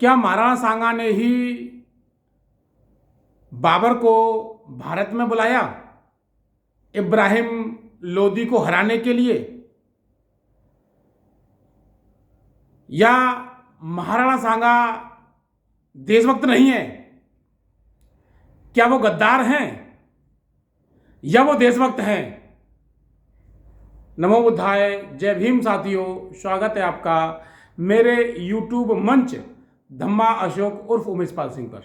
क्या महाराणा सांगा ने ही बाबर को भारत में बुलाया इब्राहिम लोदी को हराने के लिए, या महाराणा सांगा देशभक्त नहीं है? क्या वो गद्दार हैं या वो देशभक्त हैं? नमो बुद्धाय, जय भीम साथियों, स्वागत है आपका मेरे YouTube मंच धम्मा अशोक उर्फ उमेश पाल सिंह पर।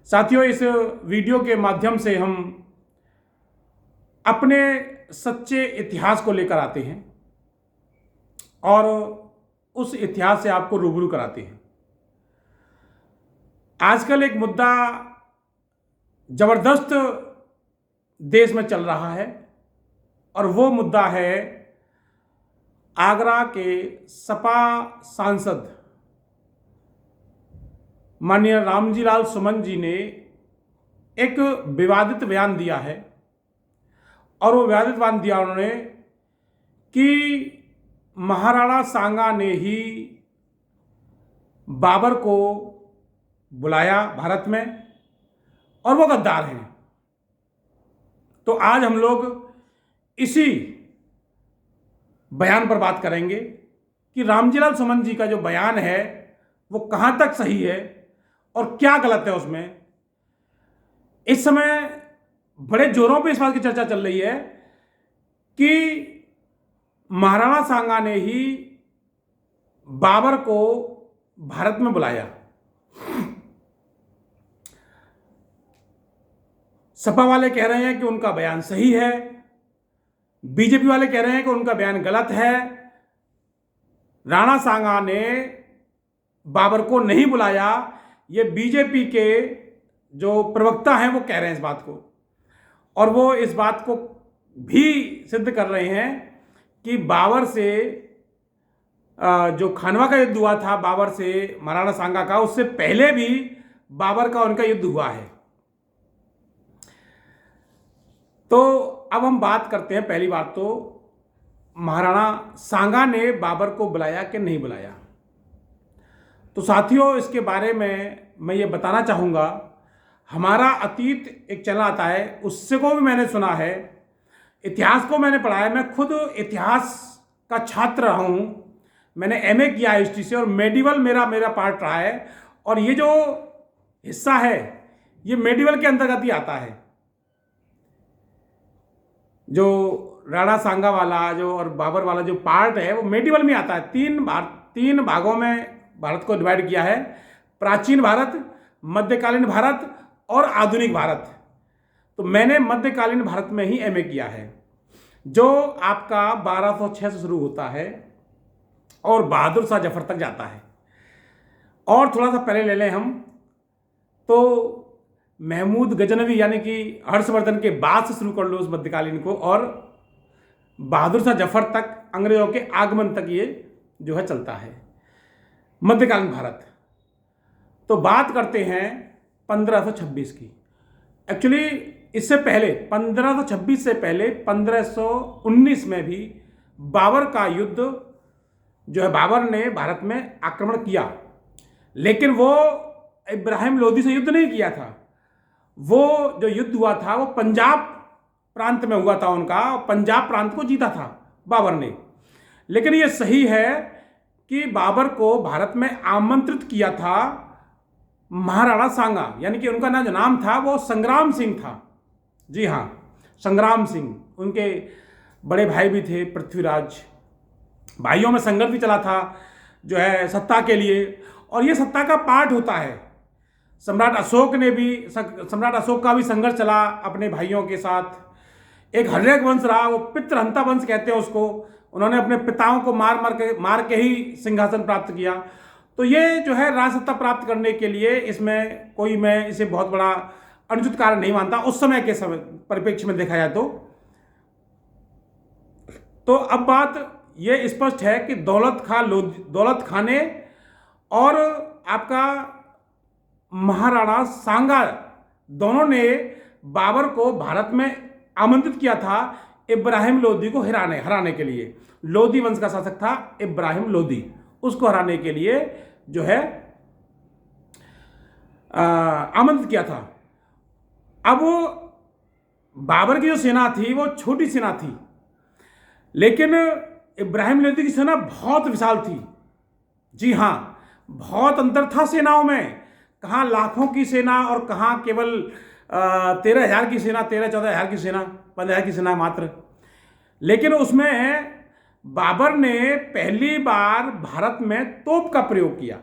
साथियों, इस वीडियो के माध्यम से हम अपने सच्चे इतिहास को लेकर आते हैं और उस इतिहास से आपको रूबरू कराते हैं। आजकल एक मुद्दा जबरदस्त देश में चल रहा है और वो मुद्दा है आगरा के सपा सांसद माननीय रामजी लाल सुमन जी ने एक विवादित बयान दिया है। और वो विवादित बयान दिया उन्होंने कि महाराणा सांगा ने ही बाबर को बुलाया भारत में और वो गद्दार हैं। तो आज हम लोग इसी बयान पर बात करेंगे कि रामजी लाल सुमन जी का जो बयान है वो कहां तक सही है और क्या गलत है उसमें। इस समय बड़े जोरों पे इस बात की चर्चा चल रही है कि महाराणा सांगा ने ही बाबर को भारत में बुलाया। सपा वाले कह रहे हैं कि उनका बयान सही है, बीजेपी वाले कह रहे हैं कि उनका बयान गलत है। राणा सांगा ने बाबर को नहीं बुलाया, ये बीजेपी के जो प्रवक्ता हैं वो कह रहे हैं इस बात को। और वो इस बात को भी सिद्ध कर रहे हैं कि बाबर से जो खानवा का युद्ध हुआ था बाबर से महाराणा सांगा का, उससे पहले भी बाबर का उनका युद्ध हुआ है। तो अब हम बात करते हैं, पहली बात तो महाराणा सांगा ने बाबर को बुलाया कि नहीं बुलाया। तो साथियों, इसके बारे में मैं ये बताना चाहूँगा, हमारा अतीत एक चला आता है, उससे को भी मैंने सुना है, इतिहास को मैंने पढ़ा है। मैं खुद इतिहास का छात्र रहा हूँ, मैंने एमए किया हिस्ट्री से और मेडिवल मेरा पार्ट रहा है। और ये जो हिस्सा है ये मेडिवल के अंतर्गत ही आता है। जो राणा सांगा वाला जो और बाबर वाला जो पार्ट है वो मेडिवल में आता है। तीन भागों में भारत को डिवाइड किया है, प्राचीन भारत, मध्यकालीन भारत और आधुनिक भारत। तो मैंने मध्यकालीन भारत में ही एमए किया है, जो आपका 1206 से शुरू होता है और बहादुर शाह जफर तक जाता है। और थोड़ा सा पहले ले लें हम तो महमूद गजनवी यानी कि हर्षवर्धन के बाद से शुरू कर लो उस मध्यकालीन को, और बहादुर शाह जफर तक, अंग्रेजों के आगमन तक ये जो है चलता है मध्यकालीन भारत। तो बात करते हैं 1526 की। एक्चुअली इससे पहले 1526 से पहले 1519 में भी बाबर का युद्ध जो है, बाबर ने भारत में आक्रमण किया, लेकिन वो इब्राहिम लोदी से युद्ध नहीं किया था। वो जो युद्ध हुआ था वो पंजाब प्रांत में हुआ था उनका, पंजाब प्रांत को जीता था बाबर ने। लेकिन ये सही है कि बाबर को भारत में आमंत्रित किया था महाराणा सांगा, यानी कि उनका जो नाम था वो संग्राम सिंह था। जी हाँ, संग्राम सिंह। उनके बड़े भाई भी थे पृथ्वीराज। भाइयों में संघर्ष भी चला था जो है सत्ता के लिए, और ये सत्ता का पार्ट होता है। सम्राट अशोक का भी संघर्ष चला अपने भाइयों के साथ। एक हर्यक वंश रहा, वो पितृहंता वंश कहते हैं उसको। उन्होंने अपने पिताओं को मार के ही सिंहासन प्राप्त किया। तो ये जो है राज सत्ता प्राप्त करने के लिए इसमें मैं इसे बहुत बड़ा अनुचित कारण नहीं मानता उस समय के परिप्रेक्ष्य में देखा जाए तो अब बात ये स्पष्ट है कि दौलत खां ने और आपका महाराणा सांगा दोनों ने बाबर को भारत में आमंत्रित किया था इब्राहिम लोदी को हराने के लिए। लोदी वंश का शासक था इब्राहिम लोदी, उसको हराने के लिए जो है आमंत्रित किया था। अब बाबर की जो सेना थी वो छोटी सेना थी, लेकिन इब्राहिम लोदी की सेना बहुत विशाल थी। जी हाँ, बहुत अंतर था सेनाओं में, कहाँ लाखों की सेना और कहाँ केवल 13,000 की सेना, 13-14 हज़ार की सेना, 15,000 की सेना मात्र। लेकिन उसमें बाबर ने पहली बार भारत में तोप का प्रयोग किया।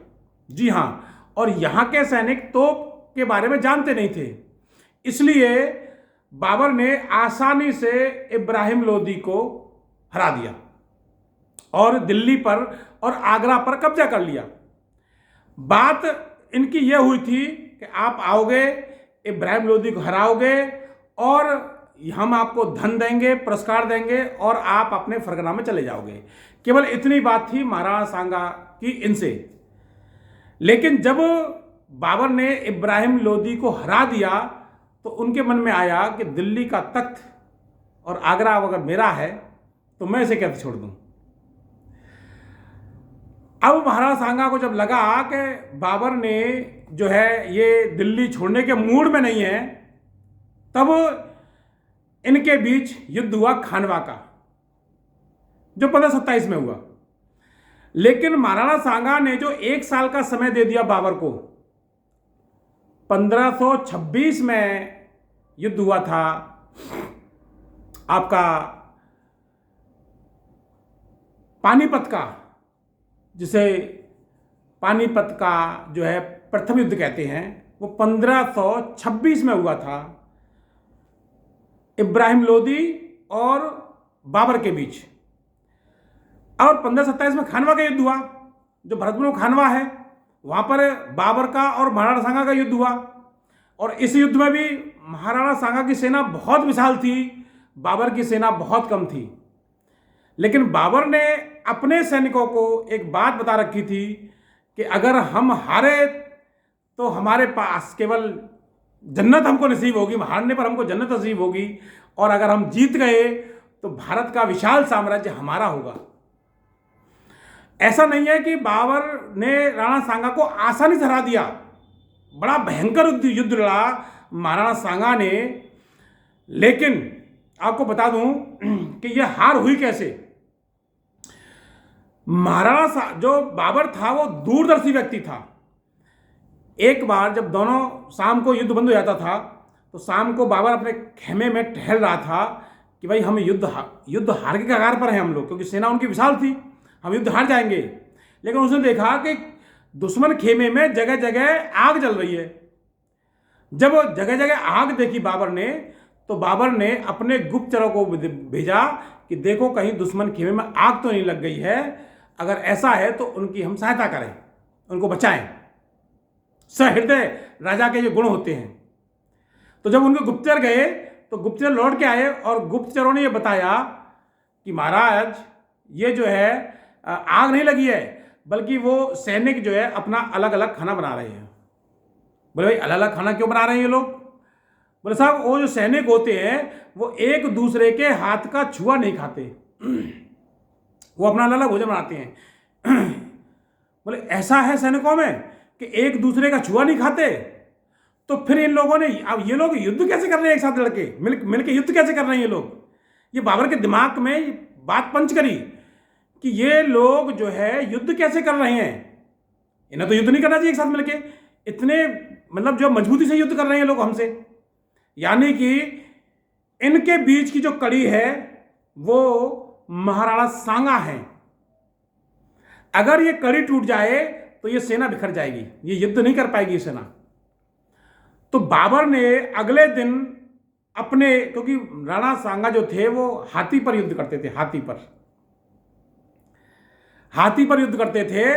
जी हाँ, और यहाँ के सैनिक तोप के बारे में जानते नहीं थे, इसलिए बाबर ने आसानी से इब्राहिम लोदी को हरा दिया और दिल्ली पर और आगरा पर कब्जा कर लिया। बात इनकी यह हुई थी कि आप आओगे, इब्राहिम लोदी को हराओगे और हम आपको धन देंगे, पुरस्कार देंगे और आप अपने फरगना में चले जाओगे। केवल इतनी बात थी महाराणा सांगा की इनसे। लेकिन जब बाबर ने इब्राहिम लोदी को हरा दिया तो उनके मन में आया कि दिल्ली का तख्त और आगरा अगर मेरा है तो मैं इसे कैसे छोड़ दूं। अब महाराणा सांगा को जब लगा कि बाबर ने जो है ये दिल्ली छोड़ने के मूड में नहीं है, तब इनके बीच युद्ध हुआ खानवा का, जो 1527 में हुआ। लेकिन महाराणा सांगा ने जो 1 साल का समय दे दिया बाबर को, 1526 में युद्ध हुआ था आपका पानीपत का, जिसे पानीपत का जो है प्रथम युद्ध कहते हैं, वो 1526 में हुआ था इब्राहिम लोदी और बाबर के बीच। और 1527 में खानवा का युद्ध हुआ, जो भरतपुर खानवा है, वहां पर बाबर का और महाराणा सांगा का युद्ध हुआ। और इस युद्ध में भी महाराणा सांगा की सेना बहुत विशाल थी, बाबर की सेना बहुत कम थी। लेकिन बाबर ने अपने सैनिकों को एक बात बता रखी थी कि अगर हम हारे तो हमारे पास केवल जन्नत हमको नसीब होगी, हारने पर हमको जन्नत नसीब होगी, और अगर हम जीत गए तो भारत का विशाल साम्राज्य हमारा होगा। ऐसा नहीं है कि बाबर ने राणा सांगा को आसानी से हरा दिया, बड़ा भयंकर युद्ध लड़ा महाराणा सांगा ने। लेकिन आपको बता दूं कि यह हार हुई कैसे। महाराणा जो बाबर था वो दूरदर्शी व्यक्ति था। एक बार जब दोनों शाम को युद्ध बंद हो जाता था तो शाम को बाबर अपने खेमे में टहल रहा था कि भाई हम युद्ध हार के कगार पर हैं हम लोग, क्योंकि सेना उनकी विशाल थी, हम युद्ध हार जाएंगे। लेकिन उसने देखा कि दुश्मन खेमे में जगह जगह आग जल रही है। जब जगह जगह आग देखी बाबर ने, तो बाबर ने अपने गुप्तचरों को भेजा कि देखो कहीं दुश्मन खेमे में आग तो नहीं लग गई है, अगर ऐसा है तो उनकी हम सहायता करें, उनको बचाएं। सहृदय राजा के जो गुण होते हैं। तो जब उनके गुप्तचर गए तो गुप्तचर लौट के आए और गुप्तचरों ने यह बताया कि महाराज ये जो है आग नहीं लगी है, बल्कि वो सैनिक जो है अपना अलग अलग खाना बना रहे हैं। बोले भाई अलग अलग खाना क्यों बना रहे हैं ये लोग? बोले साहब वो जो सैनिक होते हैं वो एक दूसरे के हाथ का छुआ नहीं खाते, वो अपना अलग अलग भोजन बनाते हैं। बोले ऐसा है सैनिकों में कि एक दूसरे का छुआ नहीं खाते? तो फिर इन लोगों ने, अब ये लोग युद्ध कैसे कर रहे हैं एक साथ लड़के मिल के युद्ध कैसे कर रहे हैं ये लोग? ये बाबर के दिमाग में बात पंच करी कि ये लोग जो है युद्ध कैसे कर रहे हैं, इन्हें तो युद्ध नहीं करना चाहिए एक साथ मिलके, इतने मतलब जो मजबूती से युद्ध कर रहे हैं लोग हमसे। यानी कि इनके बीच की जो कड़ी है वो महाराणा सांगा है। अगर ये कड़ी टूट जाए तो ये सेना बिखर जाएगी, ये युद्ध नहीं कर पाएगी सेना। तो बाबर ने अगले दिन अपने, क्योंकि राणा सांगा जो थे वो हाथी पर युद्ध करते थे, हाथी पर युद्ध करते थे,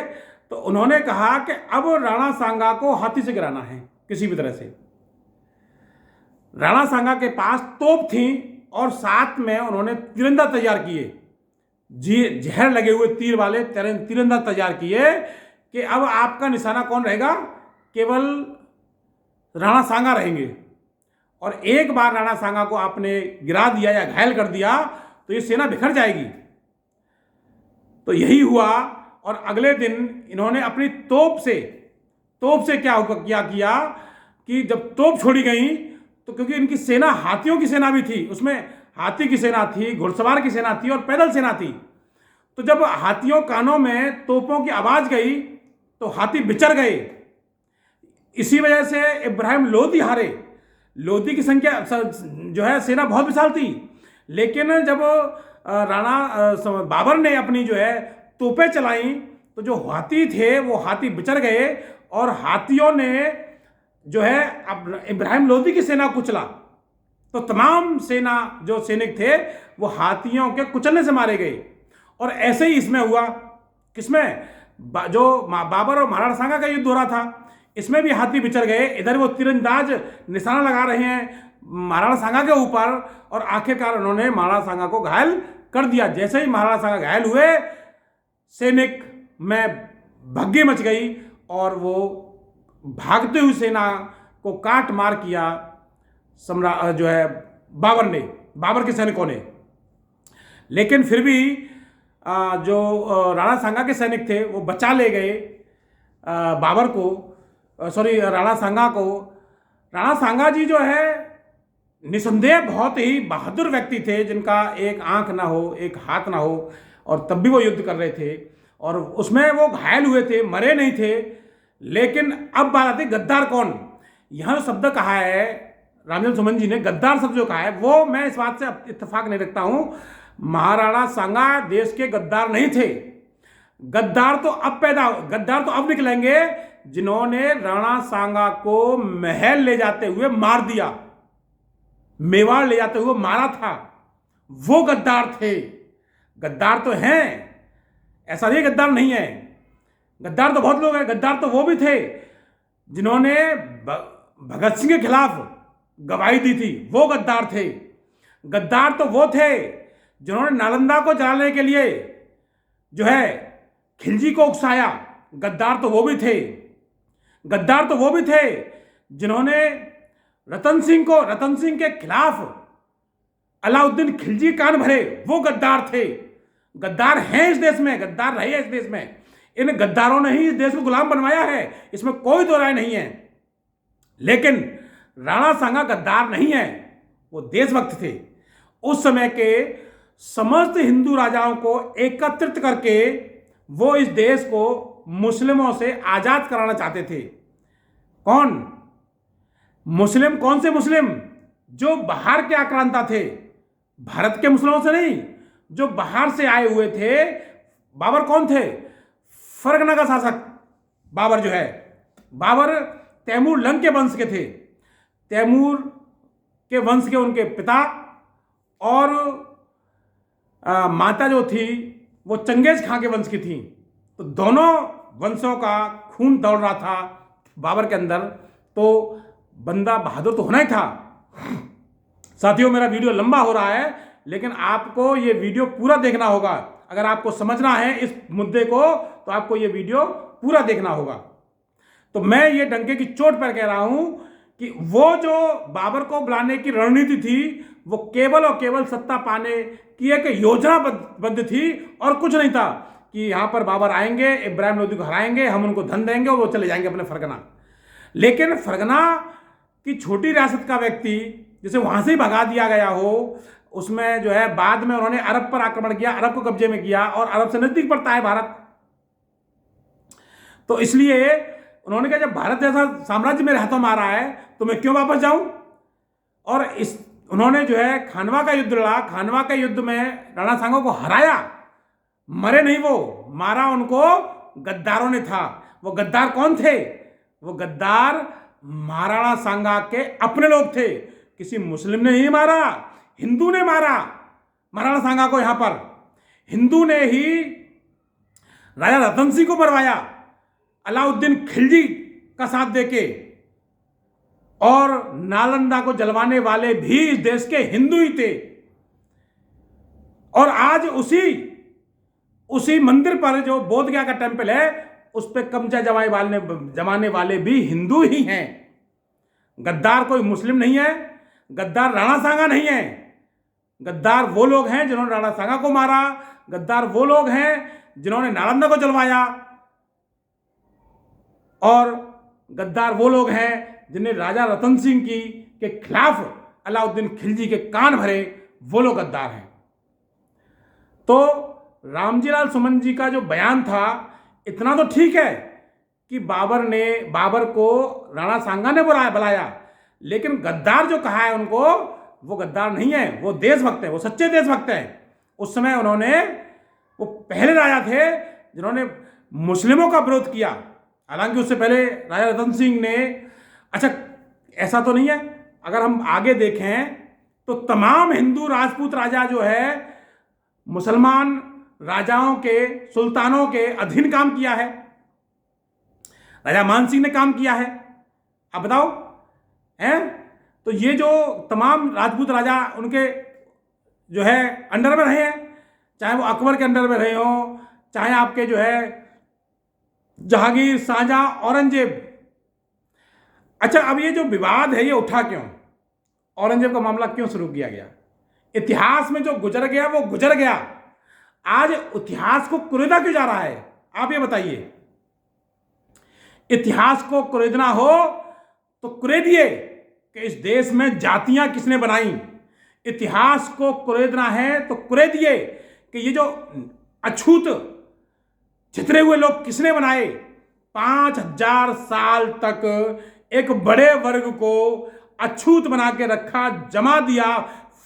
तो उन्होंने कहा कि अब राणा सांगा को हाथी से गिराना है किसी भी तरह से। राणा सांगा के पास तोप थी और साथ में उन्होंने तीरंदाज तैयार किए, जहर लगे हुए तीर वाले तीरंदाज तैयार किए कि अब आपका निशाना कौन रहेगा? केवल राणा सांगा रहेंगे। और एक बार राणा सांगा को आपने गिरा दिया या घायल कर दिया तो ये सेना बिखर जाएगी। तो यही हुआ और अगले दिन इन्होंने अपनी तोप से तोप से क्या किया कि जब तोप छोड़ी गई तो क्योंकि इनकी सेना हाथियों की सेना भी थी, उसमें हाथी की सेना थी, घुड़सवार की सेना थी और पैदल सेना थी। तो जब हाथियों कानों में तोपों की आवाज गई तो हाथी बिचर गए। इसी वजह से इब्राहिम लोदी हारे। लोदी की संख्या जो है सेना बहुत विशाल थी, लेकिन जब राणा बाबर ने अपनी जो है तोपें चलाई तो जो हाथी थे वो हाथी बिचर गए और हाथियों ने जो है अब इब्राहिम लोदी की सेना कुचला। तो तमाम सेना जो सैनिक थे वो हाथियों के कुचलने से मारे गए। और ऐसे ही इसमें हुआ, किसमें, जो बाबर और महाराणा सांगा का युद्ध हो रहा था, इसमें भी हाथी बिचर गए। इधर वो तीरंदाज निशाना लगा रहे हैं महाराणा सांगा के ऊपर और आखिरकार उन्होंने महाराणा सांगा को घायल कर दिया। जैसे ही महाराणा सांगा घायल हुए, सैनिक में भग्गी मच गई और वो भागते हुई सेना को काट मार किया सम्राट जो है बाबर के सैनिकों ने। लेकिन फिर भी जो राणा सांगा के सैनिक थे वो बचा ले गए बाबर को, राणा सांगा को। राणा सांगा जी जो है निसंदेह बहुत ही बहादुर व्यक्ति थे, जिनका एक आंख ना हो, एक हाथ ना हो, और तब भी वो युद्ध कर रहे थे और उसमें वो घायल हुए थे, मरे नहीं थे। लेकिन अब बात आती गद्दार कौन। यहां जो शब्द कहा है रामजन सुमन जी ने, गद्दार शब्द जो कहा है, वो मैं इस बात से इत्तेफाक नहीं रखता हूं। महाराणा सांगा देश के गद्दार नहीं थे। गद्दार तो अब निकलेंगे जिन्होंने राणा सांगा को महल ले जाते हुए मार दिया, मेवाड़ ले जाते हुए मारा था, वो गद्दार थे। गद्दार तो हैं, ऐसा नहीं गद्दार नहीं है। गद्दार तो बहुत लोग हैं। गद्दार तो वो भी थे जिन्होंने भगत सिंह के खिलाफ गवाही दी थी, वो गद्दार थे। गद्दार तो वो थे जिन्होंने नालंदा को जलाने के लिए जो है खिलजी को उकसाया, गद्दार तो वो भी थे। गद्दार तो वो भी थे जिन्होंने रतन सिंह के खिलाफ अलाउद्दीन खिलजी कान भरे, वो गद्दार थे। गद्दार हैं इस देश में, गद्दार रहे इस देश में। इन गद्दारों ने ही इस देश को गुलाम बनवाया है, इसमें कोई दो राय नहीं है। लेकिन राणा सांगा गद्दार नहीं है, वो देशभक्त थे। उस समय के समस्त हिंदू राजाओं को एकत्रित करके वो इस देश को मुस्लिमों से आजाद कराना चाहते थे। कौन मुस्लिम? कौन से मुस्लिम? जो बाहर के आक्रांता थे, भारत के मुस्लिमों से नहीं, जो बाहर से आए हुए थे। बाबर कौन थे? फरगना का शासक बाबर जो है, बाबर तैमूर लंग के वंश के थे। तैमूर के वंश के उनके पिता और माता जो थी वो चंगेज खां के वंश की थी। तो दोनों वंशों का खून दौड़ रहा था बाबर के अंदर, तो बंदा बहादुर तो होना ही था। साथियों, मेरा वीडियो लंबा हो रहा है, लेकिन आपको ये वीडियो पूरा देखना होगा। अगर आपको समझना है इस मुद्दे को तो आपको ये वीडियो पूरा देखना होगा। तो मैं ये डंके की चोट पर कह रहा हूं कि वो जो बाबर को बुलाने की रणनीति थी वो केवल और केवल सत्ता पाने की एक योजनाबद्ध थी और कुछ नहीं था कि यहां पर बाबर आएंगे, इब्राहिम लोदी को हराएंगे, हम उनको धन देंगे और वो चले जाएंगे अपने फरगना। लेकिन फरगना की छोटी रियासत का व्यक्ति जिसे वहां से ही भगा दिया गया हो, उसमें जो है बाद में उन्होंने अरब पर आक्रमण किया, अरब को कब्जे में किया और अरब से नजदीक पड़ता है भारत। तो इसलिए उन्होंने कहा जब भारत जैसा साम्राज्य मेरे हाथों में आ रहा है तो मैं क्यों वापस जाऊं। और उन्होंने जो है खानवा का युद्ध लड़ा। खानवा के युद्ध में राणा सांगा को हराया, मरे नहीं वो, मारा उनको गद्दारों ने था। वो गद्दार कौन थे? वो गद्दार महाराणा सांगा के अपने लोग थे। किसी मुस्लिम ने नहीं मारा, हिंदू ने मारा महाराणा सांगा को। यहां पर हिंदू ने ही राजा रतन सिंह को मरवाया, अलाउद्दीन खिलजी का साथ देके। और नालंदा को जलवाने वाले भी इस देश के हिंदू ही थे। और आज उसी मंदिर पर जो बोध गया का टेंपल है उस पर कब्जा जमाने वाले भी हिंदू ही हैं। गद्दार कोई मुस्लिम नहीं है, गद्दार राणा सांगा नहीं है। गद्दार वो लोग हैं जिन्होंने राणा सांगा को मारा, गद्दार वो लोग हैं जिन्होंने नालंदा को जलवाया और गद्दार वो लोग हैं जिन्हें राजा रतन सिंह की के खिलाफ अलाउद्दीन खिलजी के कान भरे, वो लोग गद्दार हैं। तो रामजीलाल सुमन जी का जो बयान था, इतना तो ठीक है कि बाबर को राणा सांगा ने बुलाया, लेकिन गद्दार जो कहा है उनको, वो गद्दार नहीं है, वो देशभक्त है, वो सच्चे देशभक्त हैं। उस समय वो पहले राजा थे जिन्होंने मुस्लिमों का विरोध किया। हालांकि उससे पहले राजा रतन सिंह ने, अच्छा ऐसा तो नहीं है, अगर हम आगे देखें तो तमाम हिंदू राजपूत राजा जो है मुसलमान राजाओं के, सुल्तानों के अधीन काम किया है। राजा मान सिंह ने काम किया है। अब बताओ, हैं? तो ये जो तमाम राजपूत राजा उनके जो है अंडर में रहे हैं, चाहे वो अकबर के अंडर में रहे हो, चाहे आपके जो है जहांगीर, शाहजहां, औरंगजेब। अच्छा, अब ये जो विवाद है ये उठा क्यों? औरंगजेब का मामला क्यों शुरू किया गया? इतिहास में जो गुजर गया वो गुजर गया। आज इतिहास को कुरेदा क्यों जा रहा है? आप ये बताइए। इतिहास को कुरेदना हो तो कुरेदिए कि इस देश में जातियां किसने बनाई। इतिहास को कुरेदना है तो कुरेदिए कि ये जो अछूत छितरे हुए लोग किसने बनाए। 5000 साल तक एक बड़े वर्ग को अछूत बना के रखा, जमा दिया,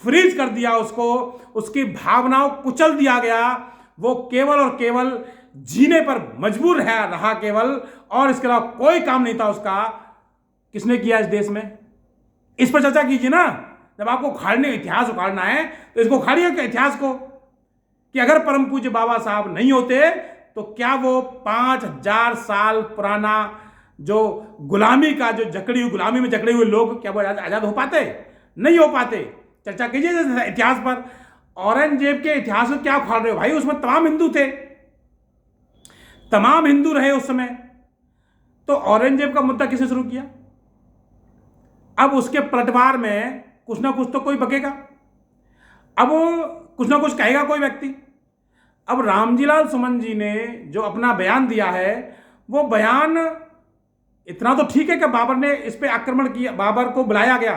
फ्रीज कर दिया उसको, उसकी भावनाओं कुचल दिया गया। वो केवल और केवल जीने पर मजबूर है रहा केवल, और इसके अलावा कोई काम नहीं था उसका। किसने किया इस देश में? इस पर चर्चा कीजिए ना। जब आपको इतिहास उखाड़ना है तो इसको उखाड़िए इतिहास को, कि अगर परम पूज्य बाबा साहब नहीं होते तो क्या वो 5000 साल पुराना जो गुलामी में जकड़े हुए लोग, क्या वो आजाद हो पाते? नहीं हो पाते। चर्चा कीजिए इतिहास पर। औरंगजेब के इतिहास को क्या उखाड़ रहे हो भाई? उसमें तमाम हिंदू थे, तमाम हिंदू रहे उस समय। तो औरंगजेब का मुद्दा किसने शुरू किया? अब उसके पलटवार में कुछ ना कुछ तो कोई बकेगा, अब वो कुछ ना कुछ कहेगा कोई व्यक्ति। अब रामजीलाल सुमन जी ने जो अपना बयान दिया है, वो बयान इतना तो ठीक है कि बाबर ने इस पे आक्रमण किया, बाबर को बुलाया गया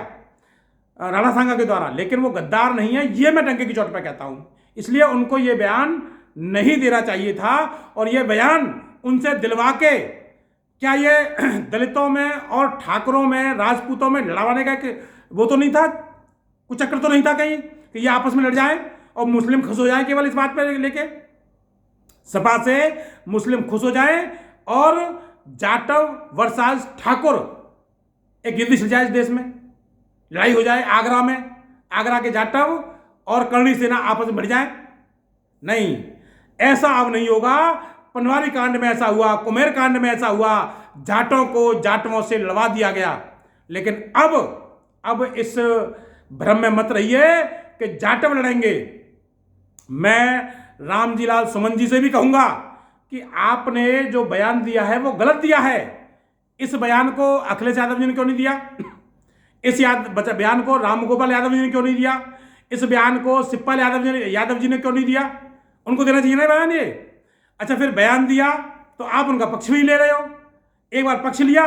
राणा सांगा के द्वारा, लेकिन वो गद्दार नहीं है, ये मैं डंके की चोट पे कहता हूं। इसलिए उनको ये बयान नहीं देना चाहिए था, और ये बयान उनसे दिलवा के, क्या ये दलितों में और ठाकुरों में, राजपूतों में लड़ाने का वो तो नहीं था, कुछ चक्कर तो नहीं था कहीं कि ये आपस में लड़ जाएं और मुस्लिम खुश हो जाएं केवल इस बात पर लेके? सपा से मुस्लिम खुश हो जाएं और जाटव वर्सेस ठाकुर एक गिद्दी छिड़ जाए, इस देश में लड़ाई हो जाए, आगरा में आगरा के जाटव और करणी सेना आपस में भिड़ जाए। नहीं, ऐसा अब नहीं होगा। पनवारी कांड में ऐसा हुआ, कुमेर कांड में ऐसा हुआ, जाटों को जाटवों से लड़वा दिया गया। लेकिन अब इस भ्रम में मत रहिए कि जाटव लड़ेंगे। मैं रामजीलाल सुमन जी से भी कहूंगा कि आपने जो बयान दिया है वो गलत दिया है। इस बयान को अखिलेश यादव जी ने क्यों नहीं दिया? इस बयान को राम गोपाल यादव जी ने क्यों नहीं दिया? इस बयान को शिवपाल यादव जी ने क्यों नहीं दिया? उनको देना चाहिए ना बयान ये। अच्छा, फिर बयान दिया तो आप उनका पक्ष भी ले रहे हो। एक बार पक्ष लिया,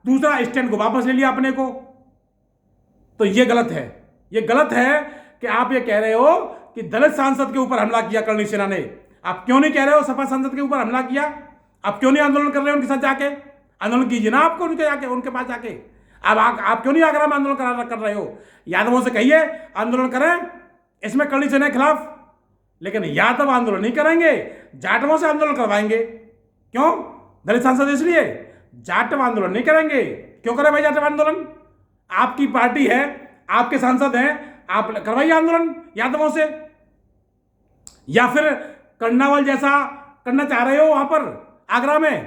दूसरा स्टैंड को वापस ले लिया अपने को। तो ये गलत है। ये गलत है कि आप ये कह रहे हो कि दलित सांसद के ऊपर हमला किया करणी सेना ने। आप क्यों नहीं कह रहे हो सपा सांसद के ऊपर हमला किया? आप क्यों नहीं आंदोलन कर रहे हो उनके साथ जाके? आंदोलन कीजिए ना आपको उनके पास जाके। अब आप क्यों नहीं आगरा में आंदोलन कर रहे हो? यादवों से कहिए आंदोलन करें इसमें करणी सेना के खिलाफ। लेकिन यादव आंदोलन नहीं करेंगे, जाटवों से आंदोलन करवाएंगे। क्यों? दलित सांसद इसलिए। जाटव आंदोलन नहीं करेंगे। क्यों करें भाई जाटव आंदोलन? आपकी पार्टी है, आपके सांसद हैं, आप करवाइए आंदोलन यादवों से। या फिर कर्नावाल जैसा करना चाह रहे हो वहां पर आगरा में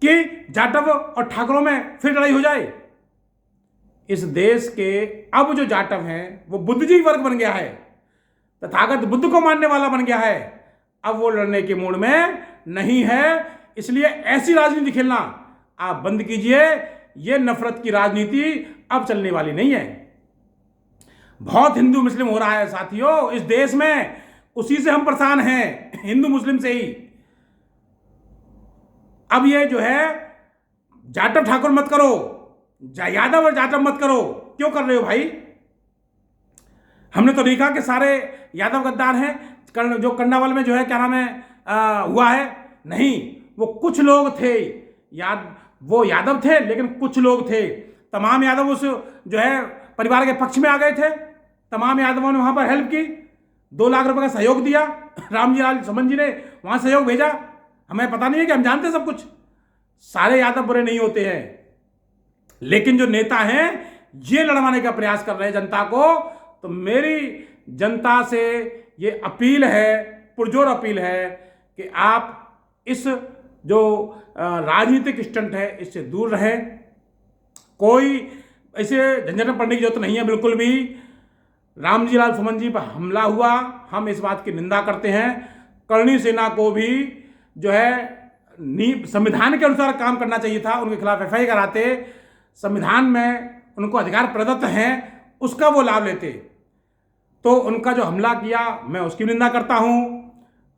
कि जाटव और ठाकुरों में फिर लड़ाई हो जाए। इस देश के अब जो जाटव हैं वो बुद्धिजीवी वर्ग बन गया है, तथागत बुद्ध को मानने वाला बन गया है। अब वो लड़ने के मूड में नहीं है। इसलिए ऐसी राजनीति खेलना आप बंद कीजिए। ये नफरत की राजनीति अब चलने वाली नहीं है। बहुत हिंदू मुस्लिम हो रहा है साथियों इस देश में, उसी से हम परेशान हैं, हिंदू मुस्लिम से ही। अब ये जो है जाटव ठाकुर मत करो, यादव और जाटव मत करो। क्यों कर रहे हो भाई? हमने तो नहीं कहा कि सारे यादव गद्दार हैं। जो कंडावल में जो है क्या नाम है हुआ है, नहीं, वो कुछ लोग थे, वो यादव थे, लेकिन कुछ लोग थे। तमाम यादव उस जो है परिवार के पक्ष में आ गए थे। तमाम यादवों ने वहां पर हेल्प की, 2 लाख रुपए का सहयोग दिया। रामजी लाल सुमन जी ने वहां सहयोग भेजा। हमें पता नहीं है कि हम जानते सब कुछ। सारे यादव बुरे नहीं होते हैं, लेकिन जो नेता हैं ये लड़वाने का प्रयास कर रहे हैं जनता को। तो मेरी जनता से ये अपील है, पुरजोर अपील है कि आप इस जो राजनीतिक स्टंट है इससे दूर रहें। कोई ऐसे झंझट में पड़ने की जरूरत नहीं है बिल्कुल भी। रामजी लाल सुमन जी पर हमला हुआ, हम इस बात की निंदा करते हैं। करणी सेना को भी जो है संविधान के अनुसार काम करना चाहिए था, उनके खिलाफ एफआईआर कराते। संविधान में उनको अधिकार प्रदत्त हैं, उसका वो लाभ लेते। तो उनका जो हमला किया मैं उसकी निंदा करता हूं।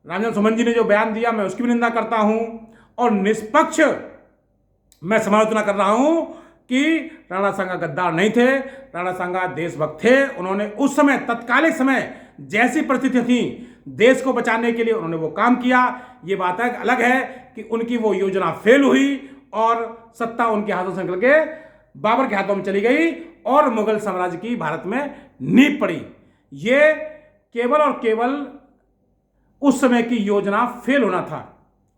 रामजी सुमन जी ने जो बयान दिया मैं उसकी भी निंदा करता हूं। और निष्पक्ष मैं समालोचना कर रहा हूं कि राणा सांगा गद्दार नहीं थे, राणा सांगा देशभक्त थे। उन्होंने उस समय तत्कालिक समय जैसी परिस्थितियां थी देश को बचाने के लिए उन्होंने वो काम किया। ये बात अलग है कि उनकी वो योजना फेल हुई और सत्ता उनके हाथों से निकल के बाबर के हाथों में चली गई और मुगल साम्राज्य की भारत में नींव पड़ी। ये केवल और केवल उस समय की योजना फेल होना था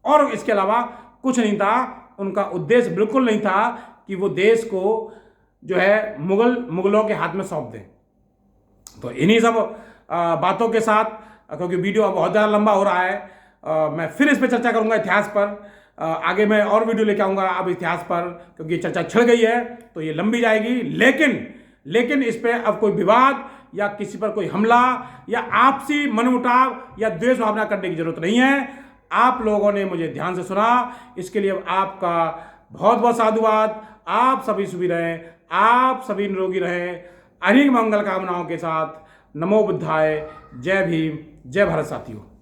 और इसके अलावा कुछ नहीं था। उनका उद्देश्य बिल्कुल नहीं था कि वो देश को जो है मुगलों के हाथ में सौंप दें। तो इन्हीं सब बातों के साथ, क्योंकि वीडियो अब बहुत ज़्यादा लंबा हो रहा है, मैं फिर इस पर चर्चा करूंगा इतिहास पर। आगे मैं और वीडियो लेके आऊँगा अब इतिहास पर, क्योंकि चर्चा छिड़ गई है तो ये लंबी जाएगी। लेकिन इस पर अब कोई विवाद या किसी पर कोई हमला या आपसी मनमुटाव या द्वेष भावना करने की जरूरत नहीं है। आप लोगों ने मुझे ध्यान से सुना, इसके लिए आपका बहुत बहुत साधुवाद। आप सभी सुखी रहें, आप सभी निरोगी रहें। अनेक मंगल कामनाओं के साथ नमो बुद्धाय। जय भीम, जय भारत साथियों।